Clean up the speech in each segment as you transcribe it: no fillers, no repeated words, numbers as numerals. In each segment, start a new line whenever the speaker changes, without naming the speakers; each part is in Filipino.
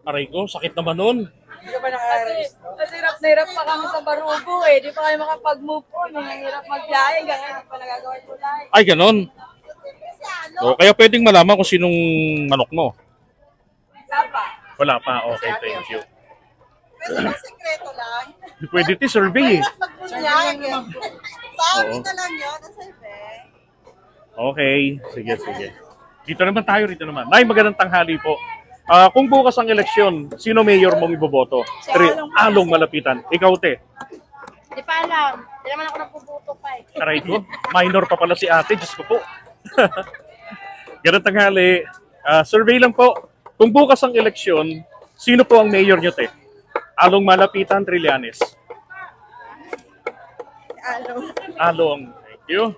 Aray ko, sakit naman nun.
Hindi ka ba naka-register? Kasi hirap na hirap pa kami sa Barugo eh. Di pa kayo makapag-move on. Ang hirap mag-biyahe. Ganyan, hindi pa nagagawa yung tulay.
Ay, ganon. So, kaya pwedeng malaman kung sinong manok mo.
Wala pa.
Wala pa. Okay, thank you.
Pwede ba sekreto lang?
Pwede ti survey eh.
Magbunyag. Sa amin
Oo.
na lang yun. Nasabi.
Okay, sige, sige. Dito naman tayo, rito naman. Nay, magandang tanghali po. Kung bukas ang eleksyon, sino mayor mong iboboto? Along malapitan. Ikaw, te.
Di pa alam. Hindi naman ako napuputo pa eh.
Taray ko. Minor pa pala si ate. Diyos ko po. Ganang tanghali. Survey lang po. Kung bukas ang eleksyon, sino po ang mayor nyo, te? Along malapitan, Trillanes. Along. Thank you.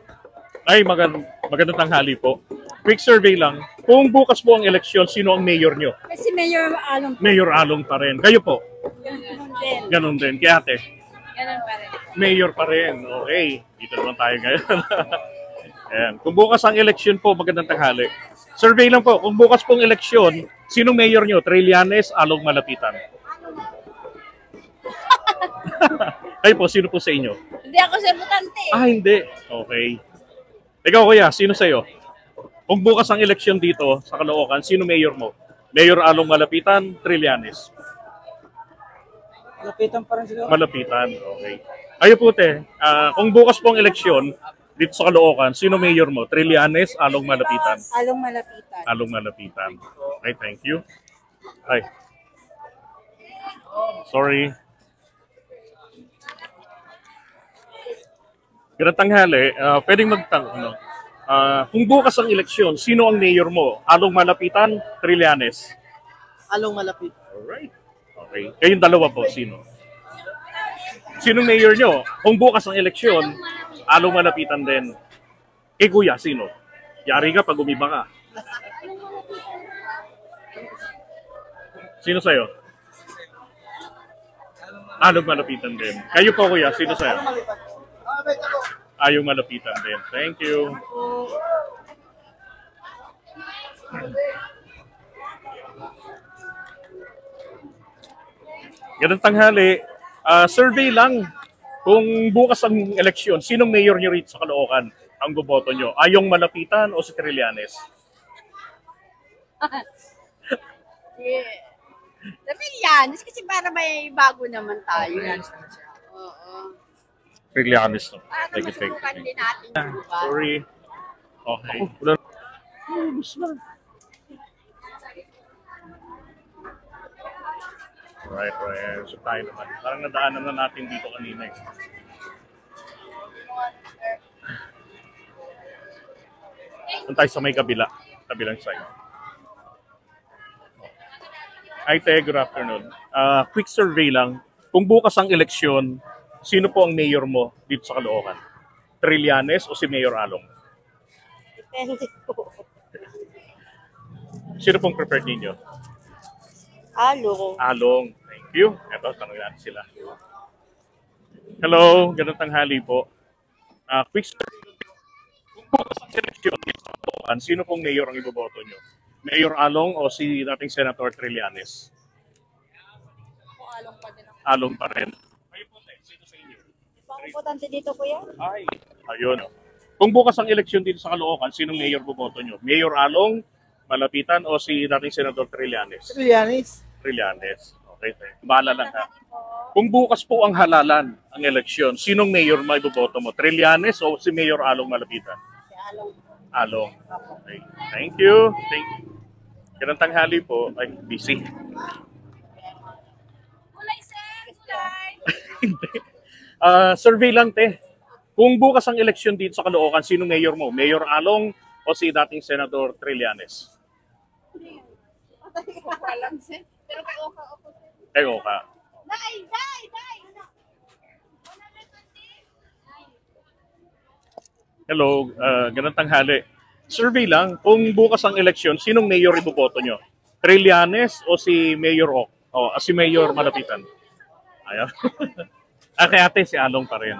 Ay, magandang tanghali po. Quick survey lang. Kung bukas po ang eleksyon, sino ang mayor nyo?
Kasi Mayor Along
Mayor Along pa rin. Kayo po?
ganun din.
Ganun din. Kaya ate?
Ganun pa rin.
Mayor pa rin. Okay. Dito naman tayo ngayon. Ayan. Kung bukas ang eleksyon po, magandang tanghali. Survey lang po. Kung bukas pong eleksyon, sino mayor nyo? Trillanes, Along Malapitan. Kayo po, sino po sa inyo?
Hindi ako sebutante eh.
Hindi. Okay. Ikaw kuya, sino sa'yo? Kung bukas ang eleksyon dito sa Caloocan, sino mayor mo? Mayor Along Malapitan, Trillanes.
Lapitan pa rin sila.
Malapitan, okay. Kayo po te, kung bukas po ang eleksyon dito sa Caloocan, sino mayor mo? Trillanes, Along Malapitan.
Along malapitan.
Along Malapitan. Okay, thank you. Ay. Sorry. Ganang tanghali, pwedeng magtanong. Kung bukas ang eleksyon, sino ang mayor mo? Along Malapitan, Trillanes.
Along malapit.
Alright. Okay. Kayong dalawa po, sino? Sino mayor nyo? Kung bukas ang eleksyon, Along Malapitan din. Eh kuya, sino? Yari ka pag umiba ka. Sino sa'yo? Along Malapitan din. Kayo po kuya, sino sa'yo? Ayaw Malapitan din. Thank you. Ganang tanghali. Survey lang. Kung bukas ang eleksyon, sinong mayor nyo rito sa Caloocan ang boboto nyo? Ayong Malapitan o si Trillanes?
Yeah. Sabi yan, kasi para may bago naman tayo. Oo.
Trillanes. No?
Para
Thank you, thank you,
masubukan
thank you.
din natin yung lugar.
Sorry. Okay. Right. So tayo naman. Parang nadaanan na natin dito kanina eh. Doon tayo sa may kabilang side. Hi, Te. Good afternoon. Quick survey lang. Kung bukas ang eleksyon, sino po ang mayor mo dito sa Caloocan? Trillanes o si Mayor Along?
Depende po.
Sino pong preferred ninyo?
Along.
Along. Thank you. Ito, tanong natin sila. Hello, ganun tanghali po. Quick survey. Kung bukas ang eleksyon dito sa Caloocan, sino pong mayor ang iboboto nyo? Mayor Along o si dating Senator Trillanes?
Along pa din ako.
Along pa rin. Kayo po, Te. Sino sa inyo?
Pangputante dito kuya?
Ay, ayun. Kung bukas ang eleksyon dito sa Caloocan, sinong mayor boboto nyo? Mayor Along, Malapitan o si dating Senador Trillanes?
Trillanes.
Trillanes. Okay, bahala lang ha. Kung bukas po ang halalan ang eleksyon, sinong mayor may boboto mo? Trillanes o si Mayor Along Malapitan?
Along.
Along. Okay. Thank you. Ganang tanghali po. Ay, busy.
Kulay sir!
Hindi. Survey lang, te. Kung bukas ang eleksyon dito sa Caloocan, sino mayor mo? Mayor Along o si dating Senador Trillanes?
Hindi ko alam sir. Pero kay Oka ako sir.
Kayo ka.
Dai!
Hello, ganang tanghali. Survey lang, kung bukas ang eleksyon, sinong mayor iboboto nyo? Trillanes o si Mayor O? O si Mayor Malapitan? Ayaw. Kay ate, si Along pa rin.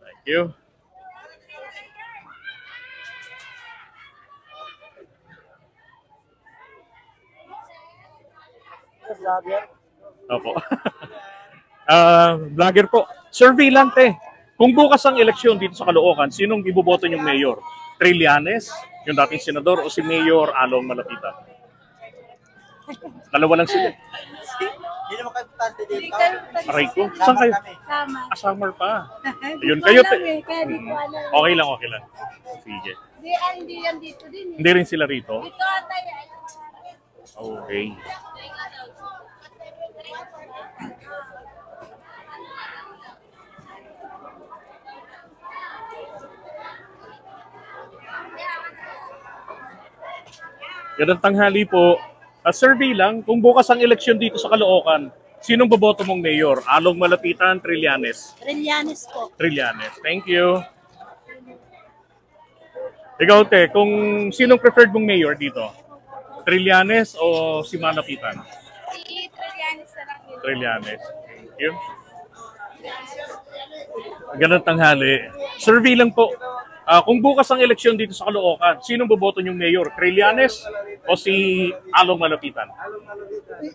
Thank you. Opo. Vlogger po. Survey lang, te. Kung bukas ang eleksyon dito sa Caloocan, sinong iboboto niyong mayor? Trillanes, yung dating senador, o si Mayor Along Malapitan? Dalawa lang sila.
Hindi naman kayo importante dito.
Aray ko. Saan kayo?
Sama.
Summer pa. Ayun, kayo, te.
Kaya di ko alam.
Okay lang, okay lang. Sige.
Hindi yan dito din.
Hindi rin sila rito?
Dito ata yan.
Okay. Ganang tanghali po. Survey lang, kung bukas ang eleksyon dito sa Caloocan, sinong boboto mong mayor? Along Malapitan, Trillanes?
Trillanes po.
Trillanes. Thank you. Ikaw, te, kung sinong preferred mong mayor dito? Trillanes o si Malapitan?
Si Trillanes na lang yun.
Trillanes. Thank you. Ganang tanghali. Survey lang po. Kung bukas ang eleksyon dito sa Caloocan, sinong boboto niyong mayor? Trillanes o si Along Malapitan?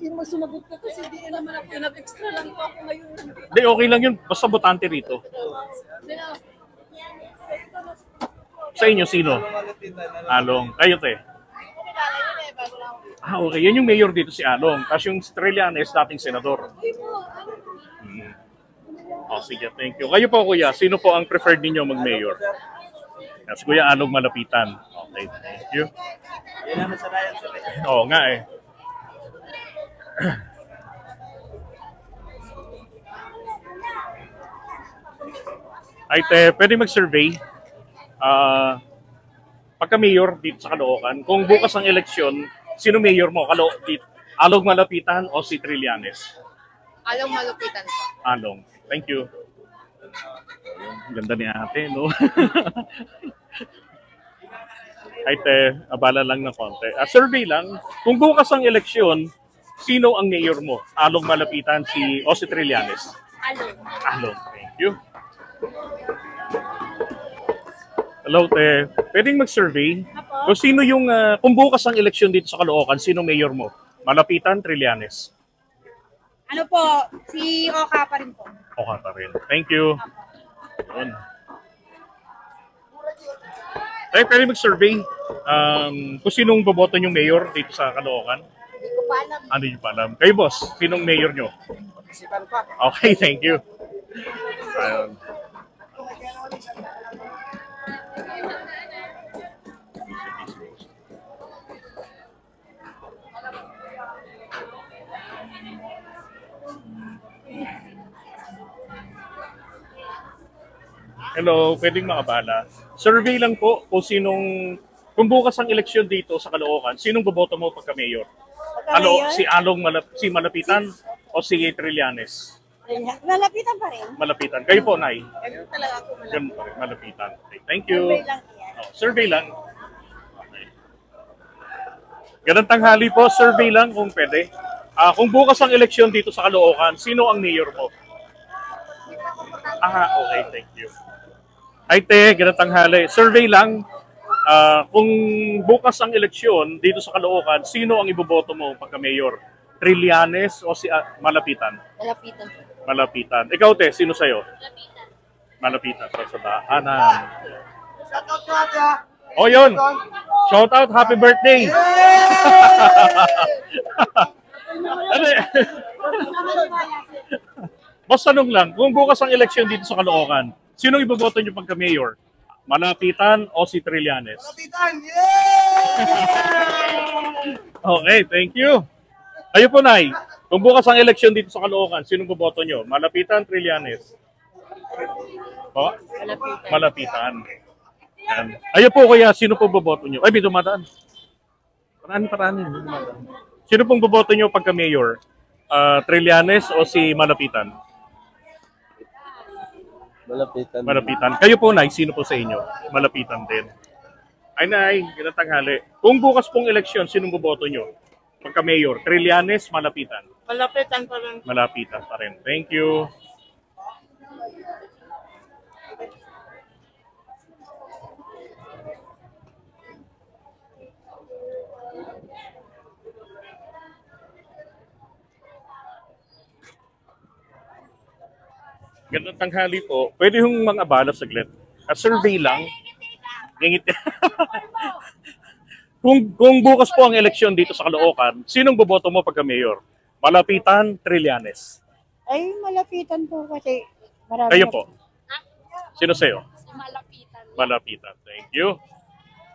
Yung masumagot ka kasi di naman ako nag-extra lang po ako ngayon.
Hindi, okay lang yun. Basta botante rito. Sa inyo, sino? Along. Kayo, te. Okay. Yan yung mayor dito si Along. Tapos yung Trillanes, dating senador. Sige, thank you. Kayo po, kuya, sino po ang preferred ninyo mag-mayor? Yes, Kuya Along Malapitan. Okay, thank you.
Yan naman sa Ryan sa
Oo nga eh. Ay, te, pwede mag-survey. Pagka-mayor dito sa Caloocan, kung bukas ang eleksyon, sino mayor mo? Along Malapitan o si Trillanes?
Along Malapitan po.
Along. Thank you. Ganda ni ate, no? Ay, te, abala lang ng konti. Survey lang, kung bukas ang eleksyon, sino ang mayor mo? Along Malapitan, o si Trillanes?
Along.
Along, thank you. Hello, te. Pwedeng mag-survey?
Apo.
Kung sino yung, kung bukas ang eleksyon dito sa Caloocan, sino mayor mo? Malapitan, Trillanes?
Ano po, si Oka pa rin po.
Okay pa rin. Thank you. Yun. Tayo pwede mag-survey kung sinong boboto yung mayor dito sa Caloocan.
Hindi ko pa alam.
Ano yung pa alam? Kayo, boss, sinong mayor nyo?
isipan pa.
Okay, thank you. Ayun. Hello, pwedeng makabala. Survey lang po kung bukas ang eleksyon dito sa Caloocan, sinong boboto mo pagka-mayor? Si si Malapitan o si Trillanes?
Malapitan pa rin.
Malapitan. Kayo po, Nay?
Ganun talaga ako malaki.
Ganun pa rin, Malapitan. Okay, thank you.
Survey lang yan.
Survey lang. Okay. Ganun tanghali po, survey lang kung pwede. Kung bukas ang eleksyon dito sa Caloocan, sino ang mayor mo? Okay, thank you. Ay, te, ganun tanghali. Survey lang. Kung bukas ang eleksyon dito sa Caloocan, sino ang iboboto mo pagka-mayor? Trillanes o si Malapitan?
Malapitan.
Malapitan. Ikaw, te, sino sa'yo? Malapitan. Sa daanan.
Shoutout ko ate.
Oh, yun. Shout out, happy birthday. Ano eh? Boss, tanong lang, kung bukas ang eleksyon dito sa Caloocan, sinong iboboto niyo pagka-mayor? Malapitan o si Trillanes?
Kapitan! Yay!
Okay, thank you. Kayo po, Nay. Kung bukas ang eleksyon dito sa Caloocan, sinong boboto nyo? Malapitan, Trillanes? Po? Malapitan. Yan. Ayo po kaya, sino po boboto nyo? Ay, may dumadaan. Paranin. Sino pong boboto nyo pagka-mayor? Trillanes o si Malapitan? Malapitan. Kayo po, Nay, sino po sa inyo? Malapitan din. Ay, Nay, ginatanghali. Kung bukas pong eleksyon, sinong boboto nyo? Pagka-mayor, Trillanes, Malapitan?
Malapitan pa rin.
Malapitan pa rin. Thank you. Magandang tanghali po. Pwede yung mga abala saglit. At survey lang. Ngingit. kung bukas po ang eleksyon dito sa Caloocan, sinong boboto mo pagka mayor? Malapitan, Trillanes.
Ay, malapitan po kasi marami
Kayo
na-
po. Sino sa'yo?
Malapitan.
Malapitan. Thank you.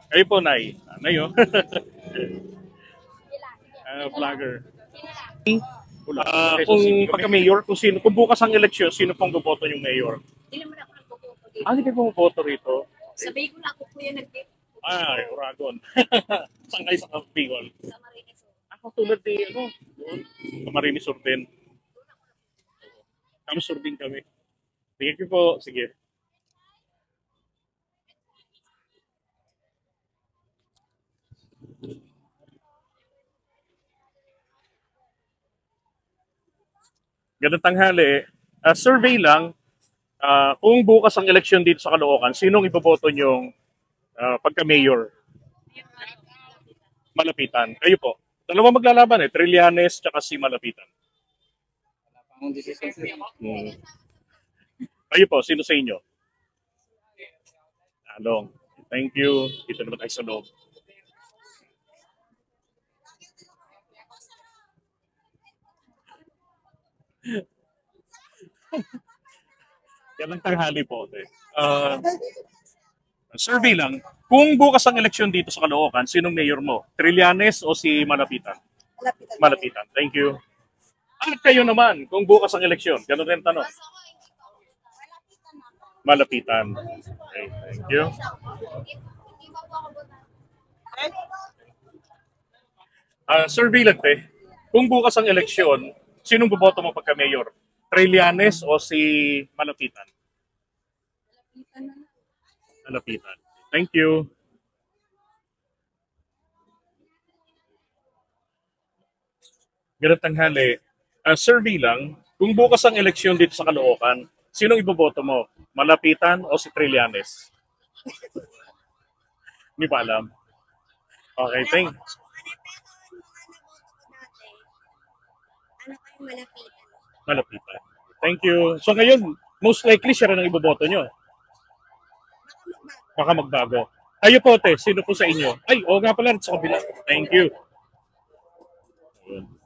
Kayo po, Nay. Nay, oh. Vlogger. Kung pagka-mayor, kung bukas ang eleksyon, sino pong boboto yung mayor?
Hindi naman ako nagpuputo dito.
Hindi kayo pumoboto rito.
Sabihin ko na ako kuya
Uragon. Saan kayo sa Bicol?
sa Marites.
Ako tulad ni, doon. Sa Marinis Sur din. Kami Sur din kami. Sige po, sige. Ganang tanghali. Survey lang, kung bukas ang eleksyon dito sa Caloocan, sinong iboboto nyong pagka-mayor? Malapitan. Kayo po. Dalawa maglalaban Trillanes tsaka si Malapitan. Kayo po, sino sa inyo? Along. Thank you. Dito naman tayo sa loob. Yan ang tanghali po. Survey lang. Kung bukas ang eleksyon dito sa Caloocan, sinong mayor mo? Trillanes o si Malapitan? Malapitan. Thank you. At kayo naman, kung bukas ang eleksyon, ganun rin tanong. Malapitan. Okay, thank you. Survey lang, te. Kung bukas ang eleksyon, sinong boboto mo pagka-mayor? Trillanes o si Malapitan? Malapitan. Thank you. Ganang tanghali. Survey lang. Kung bukas ang eleksyon dito sa Caloocan, sinong iboboto mo? Malapitan o si Trillanes? Hindi pa alam. Okay, thank you.
Ano kayo malapitan?
Malapitan. Thank you. So ngayon, most likely siya rin ang iboboto nyo. Baka magbago. Kayo po, te, sino po sa inyo? Ay, oo nga pala, sa kabila. Thank you. Ayun.